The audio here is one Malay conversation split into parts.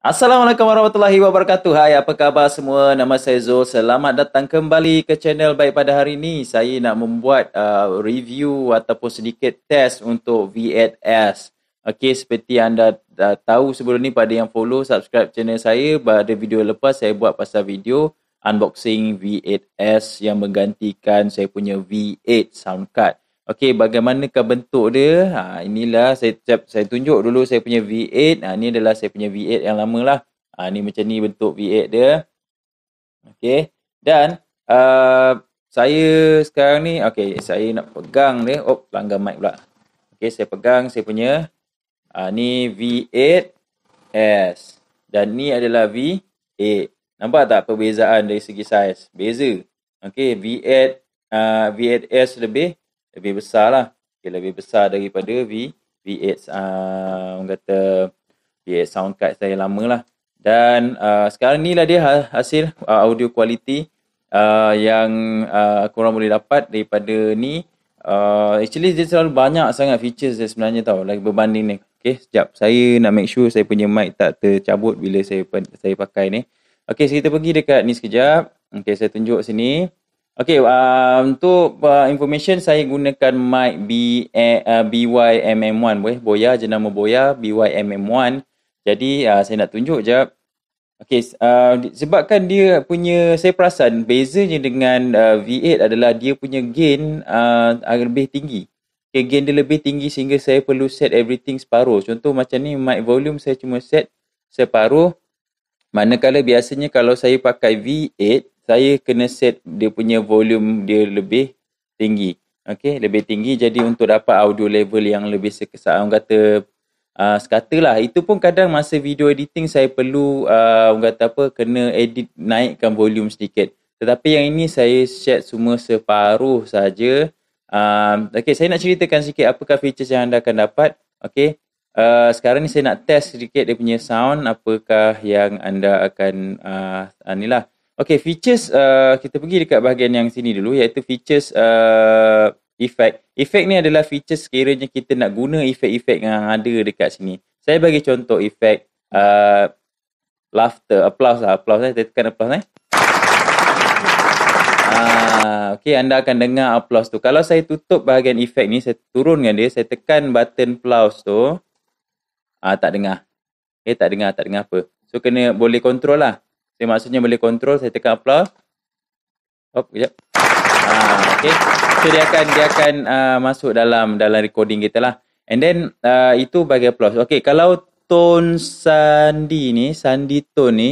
Assalamualaikum warahmatullahi wabarakatuh. Hai, apa khabar semua? Nama saya Zul. Selamat datang kembali ke channel Baik pada hari ini. Saya nak membuat review ataupun sedikit test untuk V8S. Okey, seperti anda dah tahu sebelum ni, pada yang follow, subscribe channel saya, pada video lepas saya buat pasal video unboxing V8S yang menggantikan saya punya V8 sound card. Okey, bagaimanakah bentuk dia? Inilah saya tunjuk dulu saya punya V8. Ini adalah saya punya V8 yang lama lah. Ni macam ni bentuk V8 dia. Okey. Dan saya sekarang ni, okey, saya nak pegang dia. Oh, langgar mic pula. Okey, saya pegang saya punya ni V8S. Dan ni adalah V8. Nampak tak perbezaan dari segi saiz? Beza. Okey, V8S lebih besar lah. Okay, lebih besar daripada V8 orang kata V8 sound card saya lama lah. Dan sekarang ni lah dia hasil audio quality yang korang boleh dapat daripada ni. Actually dia terlalu banyak sangat features dia sebenarnya tau, lagi berbanding ni. Okay, sekejap. Saya nak make sure saya punya mic tak tercabut bila saya pakai ni. Okay, so kita pergi dekat ni sekejap. Okay, saya tunjuk sini. Okay, untuk information saya gunakan mic BYMM1. Boya, jenama Boya BYMM1. Jadi saya nak tunjuk jap. Okay, sebabkan dia punya, saya perasan bezanya dengan V8 adalah dia punya gain agak lebih tinggi. Okay, gain dia lebih tinggi sehingga saya perlu set everything separuh. Contoh macam ni, mic volume saya cuma set separuh. Manakala biasanya kalau saya pakai V8, saya kena set dia punya volume dia lebih tinggi. Okey, lebih tinggi, jadi untuk dapat audio level yang lebih orang kata sekata lah. Itu pun kadang masa video editing saya perlu orang kata apa, kena edit naikkan volume sedikit. Tetapi yang ini saya set semua separuh saja. Okey, saya nak ceritakan sikit apakah features yang anda akan dapat. Okey. Sekarang ni saya nak test sedikit dia punya sound, apakah yang anda akan inilah. Okay, features, kita pergi dekat bahagian yang sini dulu, iaitu features effect. Effect ni adalah features sekiranya kita nak guna efek-efek yang ada dekat sini. Saya bagi contoh efek laughter, applause lah. Applause, saya tekan applause . Okay, anda akan dengar applause tu. Kalau saya tutup bahagian efek ni, saya turunkan dia, saya tekan button applause tu, tak dengar. Okay, tak dengar apa. So, boleh kontrol lah. So, maksudnya boleh kontrol, saya tekan applause. Hop, sekejap. Okay. So, dia akan masuk dalam recording kita lah. And then, itu bagi applause. Okay, kalau tone sandi tone ni.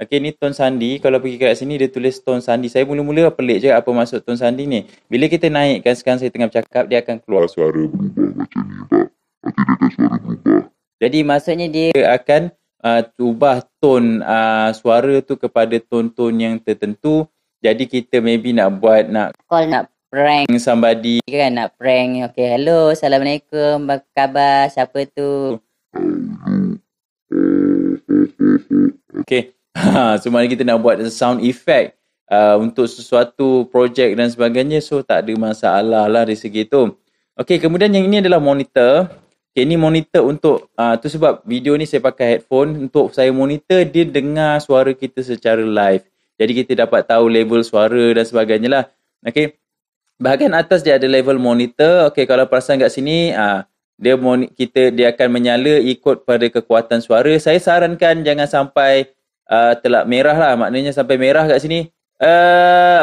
Okay, ni tone sandi. Kalau pergi kat sini, dia tulis tone sandi. Saya mula-mula pelik je apa maksud tone sandi ni. Bila kita naikkan, sekarang saya tengah bercakap, dia akan keluar suara berubah macam ni, tak? Okay, dia akan suara berubah. Jadi, maksudnya dia akan ubah tone suara tu kepada tone-tone yang tertentu. Jadi kita maybe nak call, nak prank somebody kan, nak prank. Okay, hello, assalamualaikum, apa khabar, siapa tu? Okay, semua kita nak buat sound effect untuk sesuatu projek dan sebagainya. So tak ada masalah lah dari segi tu. Okay, kemudian yang ini adalah monitor. Okay, ni monitor untuk, tu sebab video ni saya pakai headphone. Untuk saya monitor, dia dengar suara kita secara live. Jadi kita dapat tahu level suara dan sebagainya lah. Okay, bahagian atas dia ada level monitor. Okay, kalau perasan kat sini, dia akan menyala ikut pada kekuatan suara. Saya sarankan jangan sampai telak merah lah. Maknanya sampai merah kat sini.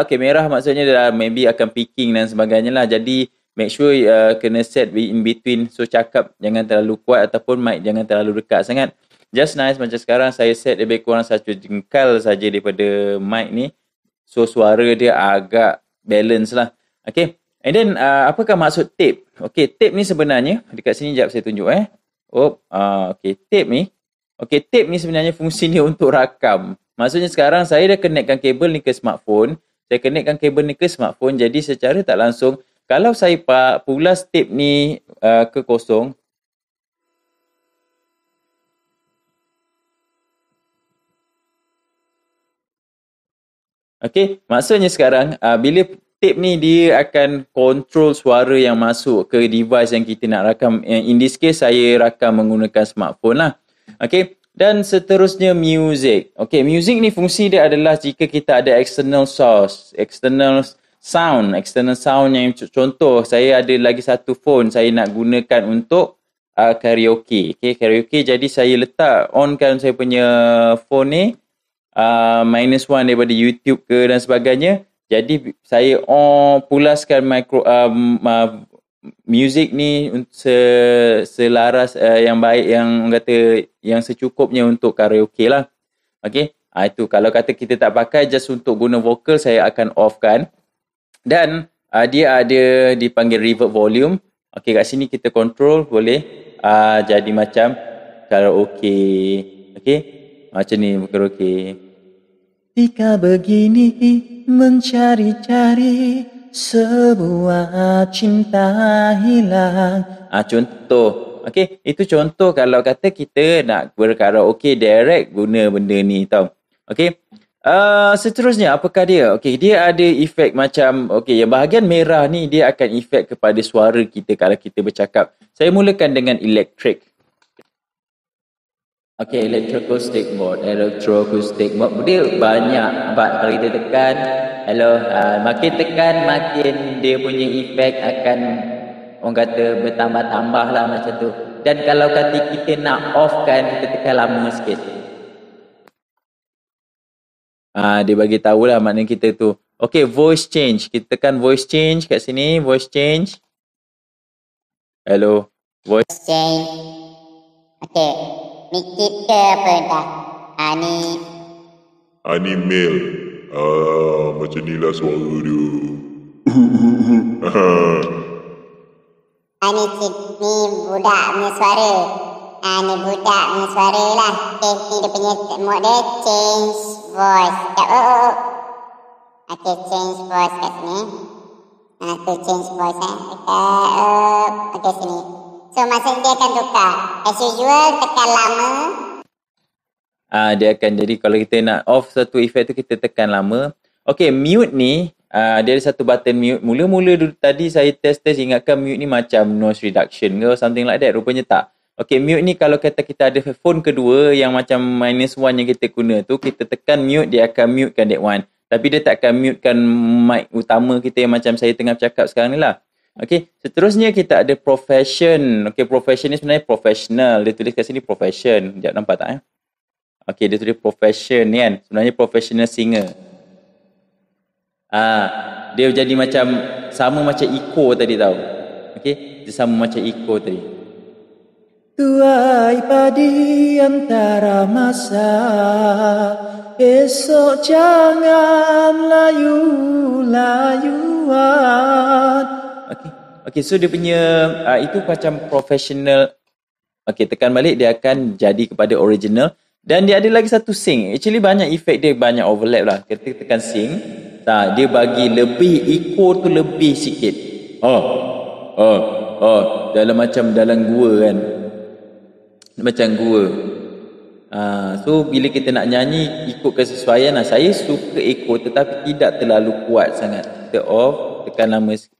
Okay, merah maksudnya dah maybe akan picking dan sebagainya lah. Jadi, make sure kena set in between. So cakap jangan terlalu kuat ataupun mic jangan terlalu dekat sangat. Just nice macam sekarang saya set lebih kurang 1 jengkal saja daripada mic ni. So suara dia agak balance lah. Okay. And then apakah maksud tape? Okay, tape ni sebenarnya dekat sini jap saya tunjuk okay, tape ni. Okay, tape ni sebenarnya fungsi dia untuk rakam. Maksudnya sekarang saya dah connectkan kabel ni ke smartphone. Saya connectkan kabel ni ke smartphone. Jadi secara tak langsung, kalau saya pulas tape ni ke kosong. Okey, maksudnya sekarang bila tape ni dia akan kontrol suara yang masuk ke device yang kita nak rakam. In this case saya rakam menggunakan smartphone lah. Okey, Dan seterusnya music. Okay, music ni fungsi dia adalah jika kita ada external source, external sound yang contoh saya ada lagi satu phone saya nak gunakan untuk karaoke. Okay, karaoke jadi saya letak onkan saya punya phone ni -1 daripada YouTube ke dan sebagainya. Jadi saya pulaskan music ni selaras yang baik, yang kata yang secukupnya untuk karaoke lah. Okey, itu kalau kata kita tak pakai just untuk guna vokal, saya akan off kan. Dan dia ada dipanggil reverb volume. Okey, kat sini kita control boleh jadi macam karaoke. Okey, macam ni karaoke. Jika begini mencari-cari sebuah cinta hilang. Contoh. Okey, itu contoh kalau kata kita nak berkaraoke direct guna benda ni tau. Okey. Seterusnya apakah dia? Okey, dia ada efek macam yang bahagian merah ni dia akan efek kepada suara kita kalau kita bercakap. Saya mulakan dengan electric. Okey, electroacoustic mode. Electroacoustic mode dia banyak. Kalau kita tekan, makin tekan makin dia punya efek akan orang kata bertambah-tambah lah macam tu. Dan kalau kata kita nak off kan, kita tekan lama sikit. Dia bagi tahulah maknanya kita tu. Okey, voice change. Kita tekan voice change kat sini, voice change. Hello, voice change. Okey. Mikit ke apa dah? Ni male. Macam ni lah suara dia. Ni budak punya suara. Ni budak punya suara lah. Okay, ni dia punya mode dia change voice. Okay, change voice kat sini. Tu change voice Okay, sini. So maksudnya dia akan tukar. As usual, tekan lama. Dia akan jadi kalau kita nak off satu efek tu kita tekan lama. Okay, mute ni dia ada satu button mute. Mula-mula tadi saya test ingatkan mute ni macam noise reduction ke something like that. Rupanya tak. Okay, mute ni kalau kata kita ada phone kedua yang macam -1 yang kita guna tu, kita tekan mute, dia akan mutekan that one. Tapi dia tak akan mutekan mic utama kita yang macam saya tengah bercakap sekarang ni lah. Okey, seterusnya kita ada profession. Okey, profession ni sebenarnya professional. Dia tulis kat sini profession. Sekejap, nampak tak? Okey, dia tulis profession ni kan. Sebenarnya professional singer. Dia jadi macam sama macam echo tadi tau. Okey, dia sama macam echo tadi. Tuai padi antara masa, esok jangan layu-layuan. Okay, so dia punya itu macam professional. Okay, tekan balik dia akan jadi kepada original. Dan dia ada lagi satu sync. Actually banyak efek dia, banyak overlap lah. Kita tekan sync. Dia bagi lebih, echo tu lebih sikit. Dalam macam dalam gua kan. Macam gua. So bila kita nak nyanyi ikut kesesuaian lah. Saya suka echo tetapi tidak terlalu kuat sangat. Kita off, tekan lama sikit.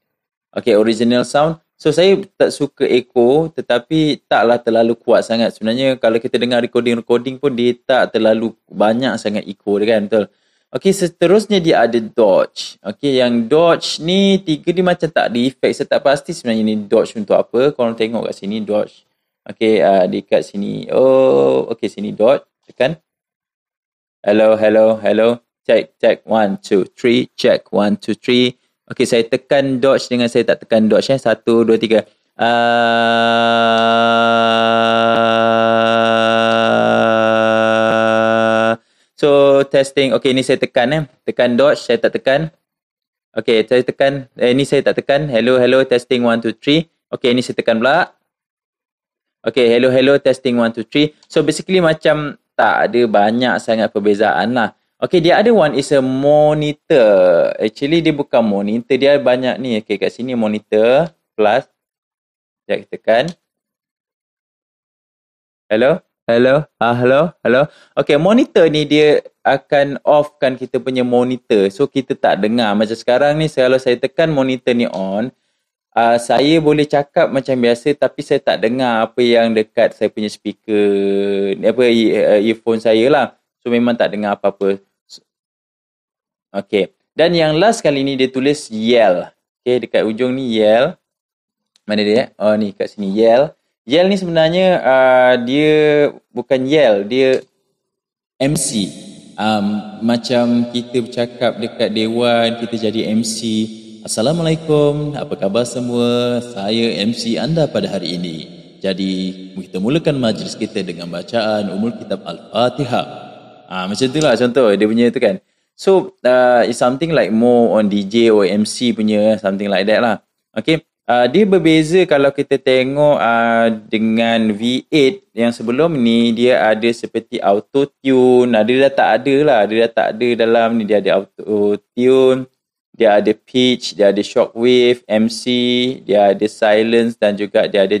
Okay, original sound. So saya tak suka echo tetapi taklah terlalu kuat sangat. Sebenarnya kalau kita dengar recording pun dia tak terlalu banyak sangat echo dia kan, betul. Okay, seterusnya dia ada dodge. Okay, yang dodge ni tiga ni macam tak ada efek. Saya tak pasti sebenarnya ni dodge untuk apa. Korang tengok kat sini dodge. Okay, dekat sini. Okay, sini dodge. Tekan. Hello. Check. 1, 2, 3. Check. 1, 2, 3. Okey, saya tekan dodge dengan saya tak tekan dodge. 1, 2, 3. So, testing. Okey, ni saya tekan. Tekan dodge, saya tak tekan. Okey, saya tekan. Ni saya tak tekan. Hello, testing 1, 2, 3. Okey, ni saya tekan pula. Okey, hello, testing 1, 2, 3. So, basically macam tak ada banyak sangat perbezaan lah. Okay, dia ada one is a monitor. Actually, dia bukan monitor. Dia banyak ni. Okay, kat sini monitor plus. Sekejap kita tekan. Hello. Okay, monitor ni dia akan off-kan kita punya monitor. So, kita tak dengar. Macam sekarang ni, kalau saya tekan monitor ni on, saya boleh cakap macam biasa tapi saya tak dengar apa yang dekat saya punya speaker, earphone saya lah. So memang tak dengar apa-apa. Okay. Dan yang last kali ni dia tulis Yell. Okay, dekat ujung ni Yell. Mana dia? Oh ni kat sini Yell. Yell ni sebenarnya dia bukan Yell, dia MC. Macam kita bercakap dekat dewan, kita jadi MC. Assalamualaikum, apa khabar semua? Saya MC anda pada hari ini. Jadi kita mulakan majlis kita dengan bacaan Ummul Kitab Al-Fatihah. Macam itulah contoh dia punya tu kan. So it's something like more on DJ or MC punya, something like that lah. Okay. Dia berbeza kalau kita tengok dengan V8 yang sebelum ni, dia ada seperti auto tune. Dia dah tak ada lah. Dia dah tak ada dalam ni. Dia ada auto tune, dia ada pitch, dia ada shockwave, MC, dia ada silence dan juga dia ada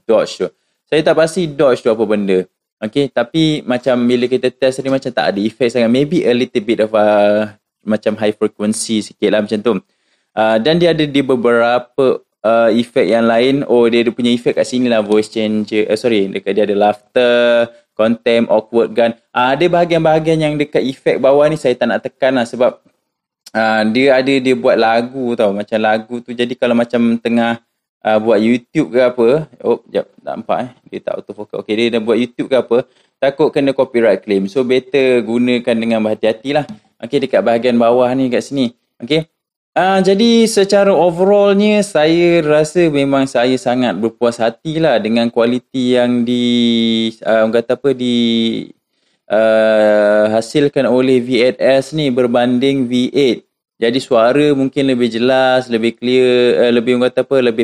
dodge tu. Saya tak pasti dodge tu apa benda. Okay, tapi macam bila kita test ni macam tak ada effect sangat. Maybe a little bit of macam high frequency sikit lah macam tu. Dan dia ada di beberapa efek yang lain. Dia ada punya efek kat sini lah, voice changer. Dekat dia ada laughter, contempt, awkward gun. Ada bahagian-bahagian yang dekat efek bawah ni saya tak nak tekan lah sebab dia buat lagu tau. Macam lagu tu. Jadi kalau macam tengah buat YouTube ke apa. Sekejap. Tak nampak dia tak autofocus. Okay, dia dah buat YouTube ke apa. Takut kena copyright claim. So better gunakan dengan berhati-hati lah. Okay, dekat bahagian bawah ni kat sini. Okay. Jadi secara overallnya saya rasa memang saya sangat berpuas hati lah dengan kualiti yang hasilkan oleh V8S ni berbanding V8. Jadi suara mungkin lebih jelas, lebih clear, lebih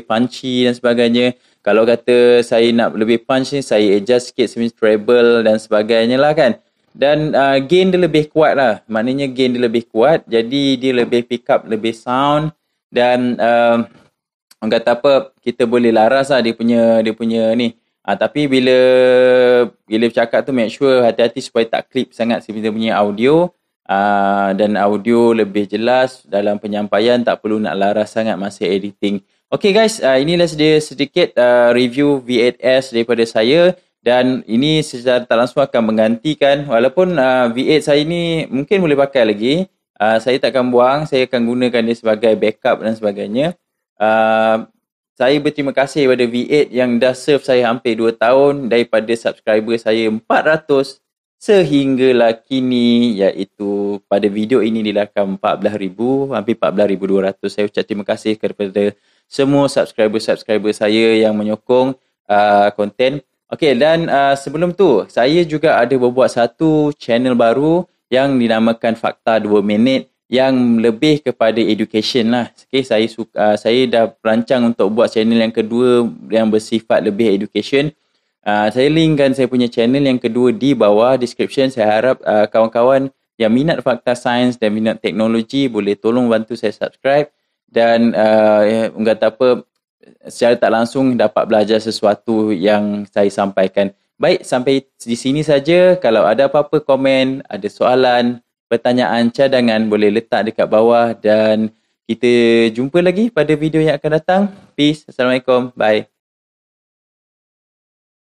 punchy dan sebagainya. Kalau kata saya nak lebih punch ni, saya adjust sikit treble dan sebagainya lah kan. Dan gain dia lebih kuat lah. Maknanya gain dia lebih kuat. Jadi dia lebih pick up, lebih sound. Dan kita boleh laras lah dia punya ni. Tapi bila bercakap tu make sure hati-hati supaya tak clip sangat kita punya audio. Dan audio lebih jelas dalam penyampaian. Tak perlu nak laras sangat masa editing. Okay guys, inilah sedikit review V8S daripada saya. Dan ini secara tak langsung akan menggantikan, walaupun V8 saya ni mungkin boleh pakai lagi. Saya tak akan buang, saya akan gunakan dia sebagai backup dan sebagainya. Saya berterima kasih kepada V8 yang dah serve saya hampir 2 tahun daripada subscriber saya 400 sehinggalah kini, iaitu pada video ini dilakam 14,000, hampir 14,200. Saya ucap terima kasih kepada semua subscriber saya yang menyokong konten. Okay, dan sebelum tu, saya juga ada berbuat satu channel baru yang dinamakan Fakta 2 Minit yang lebih kepada education lah. Okay, saya dah berancang untuk buat channel yang kedua yang bersifat lebih education. Saya linkkan saya punya channel yang kedua di bawah description. Saya harap kawan-kawan yang minat fakta sains dan minat teknologi boleh tolong bantu saya subscribe. Dan secara tak langsung dapat belajar sesuatu yang saya sampaikan. Baik, sampai di sini saja. Kalau ada apa-apa komen, ada soalan, pertanyaan, cadangan, boleh letak dekat bawah. Dan kita jumpa lagi pada video yang akan datang. Peace. Assalamualaikum. Bye.